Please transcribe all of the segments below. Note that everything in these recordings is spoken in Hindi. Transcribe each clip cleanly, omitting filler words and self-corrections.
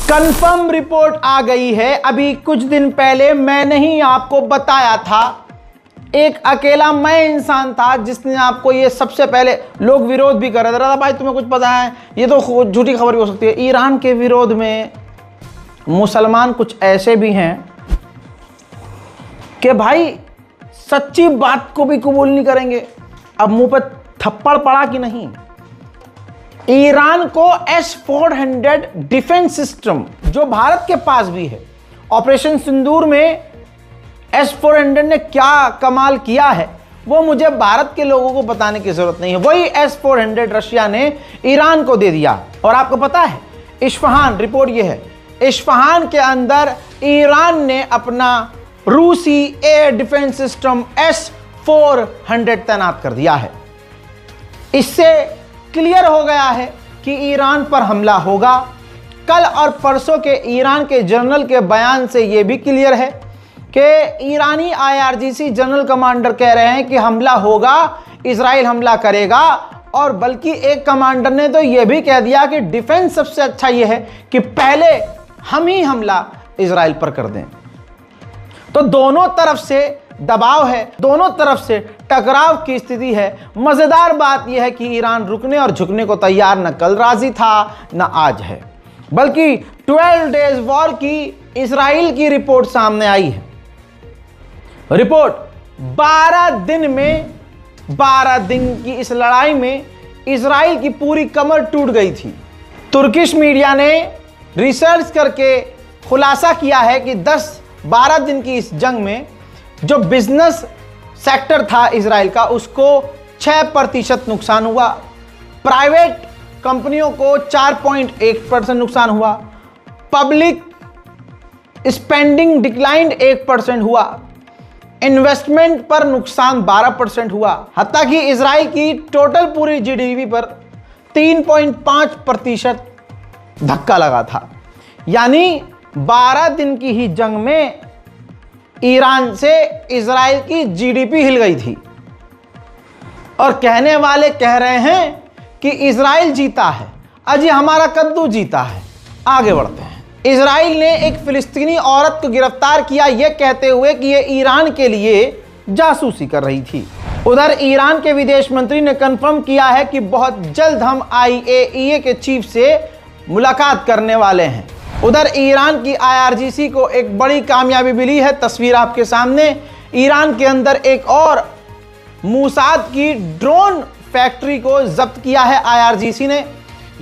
कंफर्म रिपोर्ट आ गई है। अभी कुछ दिन पहले मैंने ही आपको बताया था, एक अकेला मैं इंसान था जिसने आपको ये सबसे पहले, लोग विरोध भी कर रहे थे, दादा भाई तुम्हें कुछ पता है, ये तो झूठी खबर भी हो सकती है। ईरान के विरोध में मुसलमान कुछ ऐसे भी हैं कि भाई सच्ची बात को भी कबूल नहीं करेंगे। अब मुंह पे थप्पड़ पड़ा कि नहीं। ईरान को S-400 डिफेंस सिस्टम जो भारत के पास भी है, ऑपरेशन सिंदूर में S-400 ने क्या कमाल किया है वो मुझे भारत के लोगों को बताने की जरूरत नहीं है। वही S-400 रशिया ने ईरान को दे दिया। और आपको पता है, इस्फहान रिपोर्ट ये है, इस्फहान के अंदर ईरान ने अपना रूसी एयर डिफेंस सिस्टम S-400 तैनात कर दिया है। इससे क्लियर हो गया है कि ईरान पर हमला होगा। कल और परसों के ईरान के जनरल के बयान से यह भी क्लियर है कि ईरानी IRGC जनरल कमांडर कह रहे हैं कि हमला होगा, इजराइल हमला करेगा। और बल्कि एक कमांडर ने तो यह भी कह दिया कि डिफेंस सबसे अच्छा यह है कि पहले हम ही हमला इजराइल पर कर दें। तो दोनों तरफ से दबाव है, दोनों तरफ से टकराव की स्थिति है। मजेदार बात यह है कि ईरान रुकने और झुकने को तैयार न कल राजी था न आज है, बल्कि 12 डेज वॉर की इजराइल की रिपोर्ट सामने आई है। रिपोर्ट 12 दिन में, 12 दिन की इस लड़ाई में इजराइल की पूरी कमर टूट गई थी। तुर्किश मीडिया ने रिसर्च करके खुलासा किया है कि 10-12 दिन की इस जंग में जो बिजनेस सेक्टर था इजराइल का, उसको 6% नुकसान हुआ। प्राइवेट कंपनियों को 4.1% नुकसान हुआ। पब्लिक स्पेंडिंग डिक्लाइंड 1% हुआ। इन्वेस्टमेंट पर नुकसान 12% हुआ। हत्ता कि इजराइल की टोटल पूरी GDP पर 3.5% धक्का लगा था। यानी 12 दिन की ही जंग में ईरान से इजराइल की GDP हिल गई थी। और कहने वाले कह रहे हैं कि इजराइल जीता है, अजी हमारा कद्दू जीता है। आगे बढ़ते हैं। इजराइल ने एक फिलिस्तीनी औरत को गिरफ्तार किया, यह कहते हुए कि यह ईरान के लिए जासूसी कर रही थी। उधर ईरान के विदेश मंत्री ने कंफर्म किया है कि बहुत जल्द हम IAEA के चीफ से मुलाकात करने वाले हैं। उधर ईरान की IRGC को एक बड़ी कामयाबी मिली है। तस्वीर आपके सामने। ईरान के अंदर एक और मूसाद की ड्रोन फैक्ट्री को जब्त किया है IRGC ने,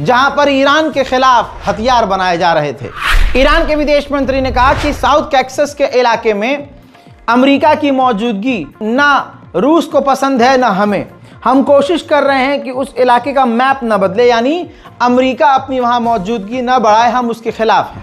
जहां पर ईरान के खिलाफ हथियार बनाए जा रहे थे। ईरान के विदेश मंत्री ने कहा कि साउथ टेक्सास के इलाके में अमेरिका की मौजूदगी ना रूस को पसंद है ना हमें। हम कोशिश कर रहे हैं कि उस इलाके का मैप न बदले, यानी अमेरिका अपनी वहां मौजूदगी न बढ़ाए, हम उसके खिलाफ हैं।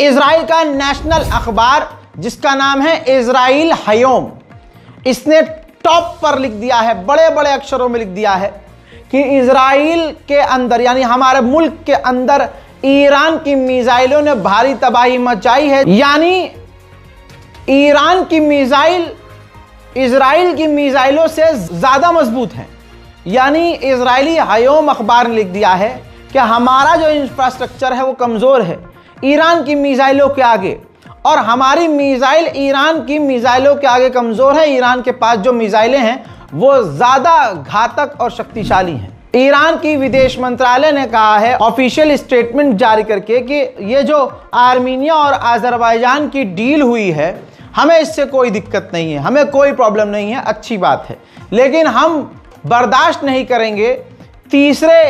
इजराइल का नेशनल अखबार जिसका नाम है इजराइल हयोम, इसने टॉप पर लिख दिया है, बड़े बड़े अक्षरों में लिख दिया है कि इजराइल के अंदर, यानी हमारे मुल्क के अंदर ईरान की मिसाइलों ने भारी तबाही मचाई है। यानी ईरान की मिसाइल इजराइल की मिसाइलों से ज्यादा मजबूत हैं। यानी इजरायली हयोम अखबार ने लिख दिया है कि हमारा जो इंफ्रास्ट्रक्चर है वो कमजोर है ईरान की मिसाइलों के आगे, और हमारी मिसाइल ईरान की मिसाइलों के आगे कमजोर है। ईरान के पास जो मिसाइलें हैं वो ज्यादा घातक और शक्तिशाली हैं। ईरान की विदेश मंत्रालय ने कहा है ऑफिशियल स्टेटमेंट जारी करके कि ये जो आर्मीनिया और अजरबैजान की डील हुई है, हमें इससे कोई दिक्कत नहीं है, हमें कोई प्रॉब्लम नहीं है, अच्छी बात है, लेकिन हम बर्दाश्त नहीं करेंगे तीसरे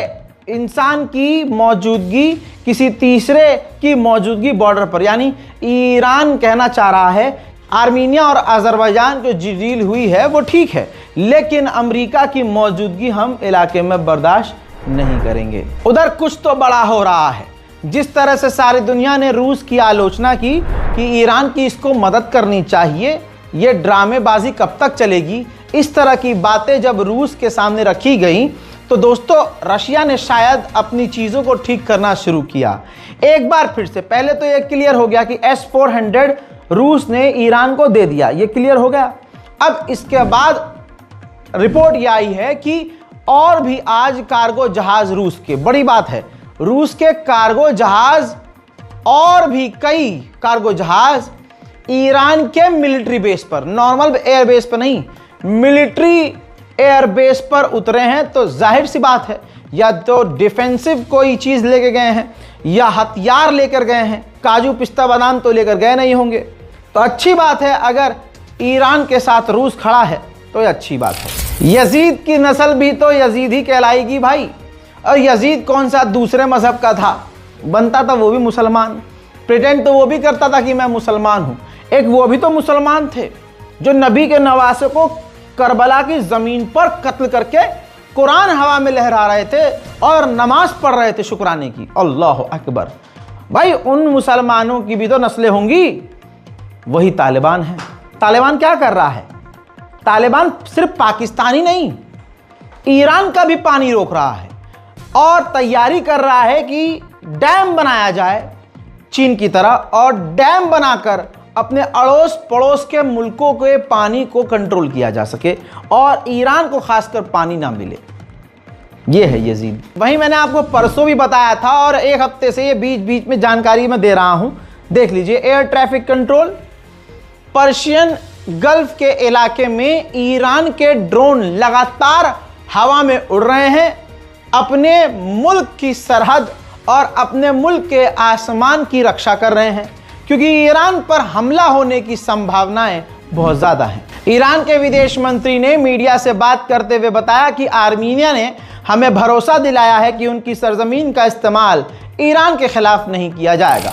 इंसान की मौजूदगी, किसी तीसरे की मौजूदगी बॉर्डर पर। यानी ईरान कहना चाह रहा है आर्मीनिया और अजरबैजान जो डील हुई है वो ठीक है, लेकिन अमेरिका की मौजूदगी हम इलाके में बर्दाश्त नहीं करेंगे। उधर कुछ तो बड़ा हो रहा है। जिस तरह से सारी दुनिया ने रूस की आलोचना की कि ईरान की इसको मदद करनी चाहिए, ये ड्रामेबाजी कब तक चलेगी, इस तरह की बातें जब रूस के सामने रखी गई तो दोस्तों रशिया ने शायद अपनी चीज़ों को ठीक करना शुरू किया। एक बार फिर से, पहले तो ये क्लियर हो गया कि S-400 रूस ने ईरान को दे दिया, ये क्लियर हो गया। अब इसके बाद रिपोर्ट ये आई है कि और भी आज कार्गो जहाज रूस के, बड़ी बात है, रूस के कार्गो जहाज और भी कई कार्गो जहाज ईरान के मिलिट्री बेस पर, नॉर्मल एयर बेस पर नहीं, मिलिट्री एयर बेस पर उतरे हैं। तो जाहिर सी बात है या तो डिफेंसिव कोई चीज लेके गए हैं या हथियार लेकर गए हैं, काजू पिस्ता बादाम तो लेकर गए नहीं होंगे। तो अच्छी बात है, अगर ईरान के साथ रूस खड़ा है तो ये अच्छी बात है। यजीद की नस्ल भी तो यजीद ही कहलाएगी भाई। और यजीद कौन सा दूसरे मजहब का था, बनता था वो भी मुसलमान, प्रिटेंड तो वो भी करता था कि मैं मुसलमान हूं। एक वो भी तो मुसलमान थे जो नबी के नवासे को करबला की जमीन पर कत्ल करके कुरान हवा में लहरा रहे थे और नमाज पढ़ रहे थे शुक्राने की। अल्लाह अकबर। भाई उन मुसलमानों की भी तो नस्लें होंगी। वही तालिबान है। तालिबान क्या कर रहा है? तालिबान सिर्फ पाकिस्तानी नहीं, ईरान का भी पानी रोक रहा है और तैयारी कर रहा है कि डैम बनाया जाए चीन की तरह, और डैम बनाकर अपने अड़ोस पड़ोस के मुल्कों के पानी को कंट्रोल किया जा सके और ईरान को खासकर पानी ना मिले। ये है यजीद। वहीं मैंने आपको परसों भी बताया था और एक हफ्ते से ये बीच बीच में जानकारी मैं दे रहा हूं, देख लीजिए। Air traffic control, Persian gulf के इलाके में ईरान के ड्रोन लगातार हवा में उड़ रहे हैं, अपने मुल्क की सरहद और अपने मुल्क के आसमान की रक्षा कर रहे हैं, क्योंकि ईरान पर हमला होने की संभावनाएं बहुत ज्यादा हैं। ईरान के विदेश मंत्री ने मीडिया से बात करते हुए बताया कि आर्मीनिया ने हमें भरोसा दिलाया है कि उनकी सरजमीन का इस्तेमाल ईरान के खिलाफ नहीं किया जाएगा।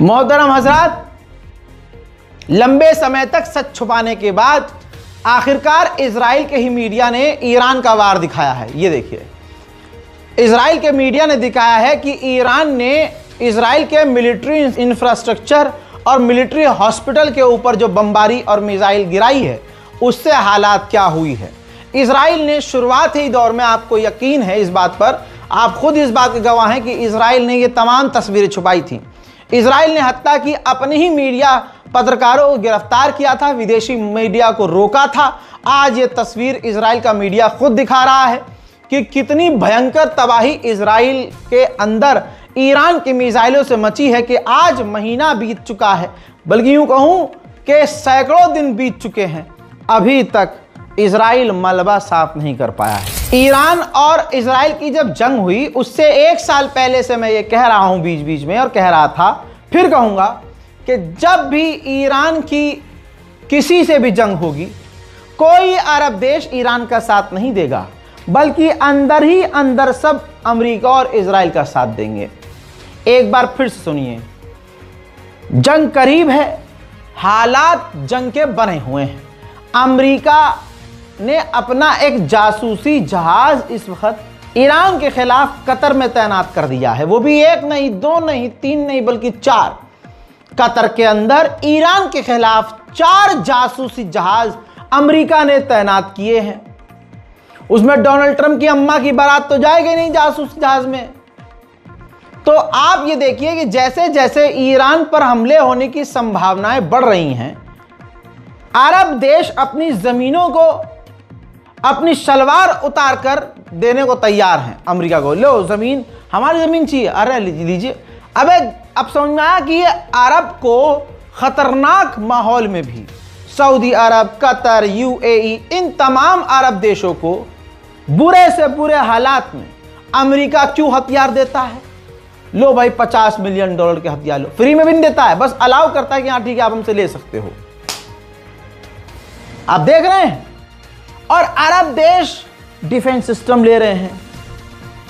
मोहतरम हजरात, लंबे समय तक सच छुपाने के बाद आखिरकार इजराइल के ही मीडिया ने ईरान का वार दिखाया है। ये देखिए, इजराइल के मीडिया ने दिखाया है कि ईरान ने इजराइल के मिलिट्री इंफ्रास्ट्रक्चर और मिलिट्री हॉस्पिटल के ऊपर जो बमबारी और मिसाइल गिराई है उससे हालात क्या हुई है। इजराइल ने शुरुआत ही दौर में, आपको यकीन है इस बात पर, आप खुद इस बात के गवाह हैं कि इजराइल ने ये तमाम तस्वीरें छुपाई थी। इजराइल ने हत्ता कि अपने ही मीडिया पत्रकारों को गिरफ्तार किया था, विदेशी मीडिया को रोका था। आज ये तस्वीर इजराइल का मीडिया खुद दिखा रहा है कि कितनी भयंकर तबाही इजराइल के अंदर ईरान की मिसाइलों से मची है कि आज महीना बीत चुका है, बल्कि यूं कहूं कि सैकड़ों दिन बीत चुके हैं, अभी तक इजराइल मलबा साफ नहीं कर पाया है। ईरान और इजराइल की जब जंग हुई उससे एक साल पहले से मैं ये कह रहा हूं बीच बीच में, और कह रहा था, फिर कहूंगा कि जब भी ईरान की किसी से भी जंग होगी, कोई अरब देश ईरान का साथ नहीं देगा, बल्कि अंदर ही अंदर सब अमेरिका और इजराइल का साथ देंगे। एक बार फिर से सुनिए, जंग करीब है, हालात जंग के बने हुए हैं। अमेरिका ने अपना एक जासूसी जहाज इस वक्त ईरान के खिलाफ कतर में तैनात कर दिया है, वो भी एक नहीं, दो नहीं, तीन नहीं, बल्कि 4। कतर के अंदर ईरान के खिलाफ 4 जासूसी जहाज अमेरिका ने तैनात किए हैं। उसमें डोनाल्ड ट्रंप की अम्मा की बारात तो जाएगी नहीं जासूसी जहाज में। तो आप ये देखिए कि जैसे जैसे ईरान पर हमले होने की संभावनाएं बढ़ रही हैं, अरब देश अपनी जमीनों को, अपनी शलवार उतार कर देने को तैयार हैं अमेरिका को। लो जमीन, हमारी जमीन चाहिए, अरे लीजिए। अबे अब समझ में आया कि ये अरब को खतरनाक माहौल में भी सऊदी अरब, कतर, यूएई, इन तमाम अरब देशों को बुरे से बुरे हालात में अमेरिका क्यों हथियार देता है। लो भाई $50 मिलियन के हथियार लो, फ्री में भी नहीं देता है, बस अलाउ करता है कि हाँ ठीक है आप हमसे ले सकते हो। आप देख रहे हैं। और अरब देश डिफेंस सिस्टम ले रहे हैं,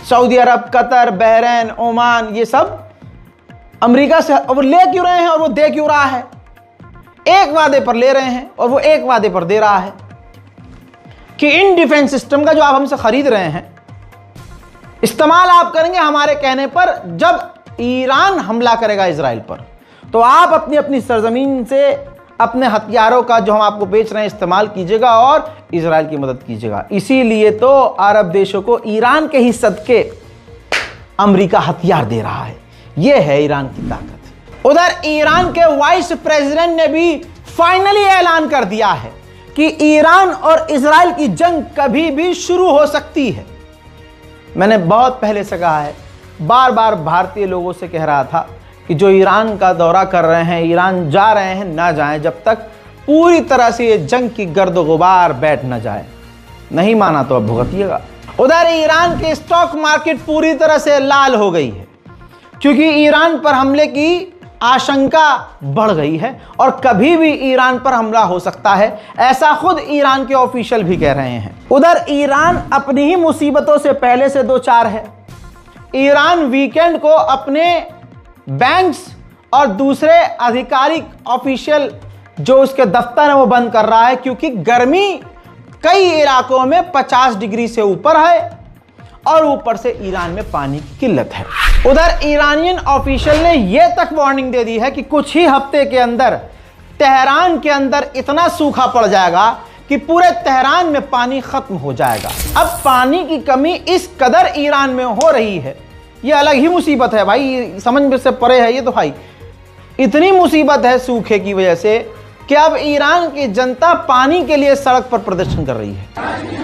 सऊदी अरब, कतर, बहरीन, ओमान, ये सब अमेरिका से। और वो ले क्यों रहे हैं और वो दे क्यों रहा है? एक वादे पर ले रहे हैं और वो एक वादे पर दे रहा है कि इन डिफेंस सिस्टम का जो आप हमसे खरीद रहे हैं, इस्तेमाल आप करेंगे हमारे कहने पर। जब ईरान हमला करेगा इजराइल पर, तो आप अपनी अपनी सरजमीन से अपने हथियारों का जो हम आपको बेच रहे हैं इस्तेमाल कीजिएगा और इजराइल की मदद कीजिएगा। इसीलिए तो अरब देशों को ईरान के ही सदके अमेरिका हथियार दे रहा है। यह है ईरान की ताकत। उधर ईरान के वाइस प्रेसिडेंट ने भी फाइनली ऐलान कर दिया है कि ईरान और इजराइल की जंग कभी भी शुरू हो सकती है। मैंने बहुत पहले से कहा है, बार बार भारतीय लोगों से कह रहा था कि जो ईरान का दौरा कर रहे हैं, ईरान जा रहे हैं, ना जाएं जब तक पूरी तरह से ये जंग की गर्द गुबार बैठ ना जाए। नहीं माना तो अब भुगतिएगा। उधर ईरान की स्टॉक मार्केट पूरी तरह से लाल हो गई है, क्योंकि ईरान पर हमले की आशंका बढ़ गई है और कभी भी ईरान पर हमला हो सकता है, ऐसा खुद ईरान के ऑफिशियल भी कह रहे हैं। उधर ईरान अपनी ही मुसीबतों से पहले से दो चार है। ईरान वीकेंड को अपने बैंक्स और दूसरे आधिकारिक ऑफिशियल जो उसके दफ्तर है वो बंद कर रहा है, क्योंकि गर्मी कई इलाकों में 50 डिग्री से ऊपर है और ऊपर से ईरान में पानी की किल्लत है। उधर ईरानियन ऑफिशियल ने यह तक वार्निंग दे दी है कि कुछ ही हफ्ते के अंदर तेहरान के अंदर इतना सूखा पड़ जाएगा कि पूरे तेहरान में पानी खत्म हो जाएगा। अब पानी की कमी इस कदर ईरान में हो रही है, यह अलग ही मुसीबत है भाई, समझ से परे है ये तो भाई। इतनी मुसीबत है सूखे की वजह से कि अब ईरान की जनता पानी के लिए सड़क पर प्रदर्शन कर रही है।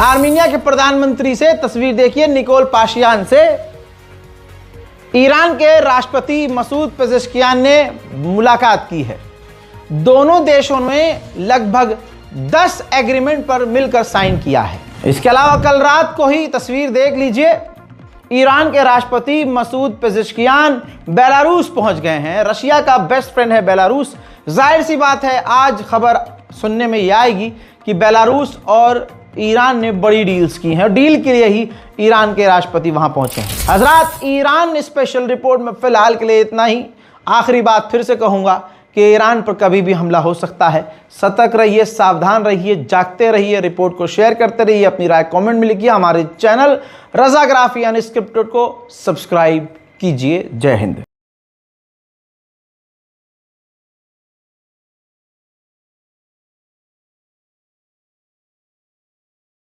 आर्मीनिया के प्रधानमंत्री से तस्वीर देखिए, निकोल पाशियान से। ईरान के राष्ट्रपति मसूद पेजेश्कियान ने मुलाकात की है। दोनों देशों ने लगभग 10 एग्रीमेंट पर मिलकर साइन किया है। इसके अलावा कल रात को ही तस्वीर देख लीजिए, ईरान के राष्ट्रपति मसूद पेजेश्कियान बेलारूस पहुंच गए हैं। रशिया का बेस्ट फ्रेंड है बेलारूस। जाहिर सी बात है आज खबर सुनने में यह आएगी कि बेलारूस और ईरान ने बड़ी डील्स की हैं। डील के लिए ही ईरान के राष्ट्रपति वहां पहुंचे हैं। हजरात, ईरान स्पेशल रिपोर्ट में फिलहाल के लिए इतना ही। आखिरी बात फिर से कहूंगा कि ईरान पर कभी भी हमला हो सकता है। सतर्क रहिए, सावधान रहिए, जागते रहिए। रिपोर्ट को शेयर करते रहिए, अपनी राय कमेंट में लिखिए। हमारे चैनल रज़ाग्राफी अनस्क्रिप्टेड को सब्सक्राइब कीजिए। जय हिंद।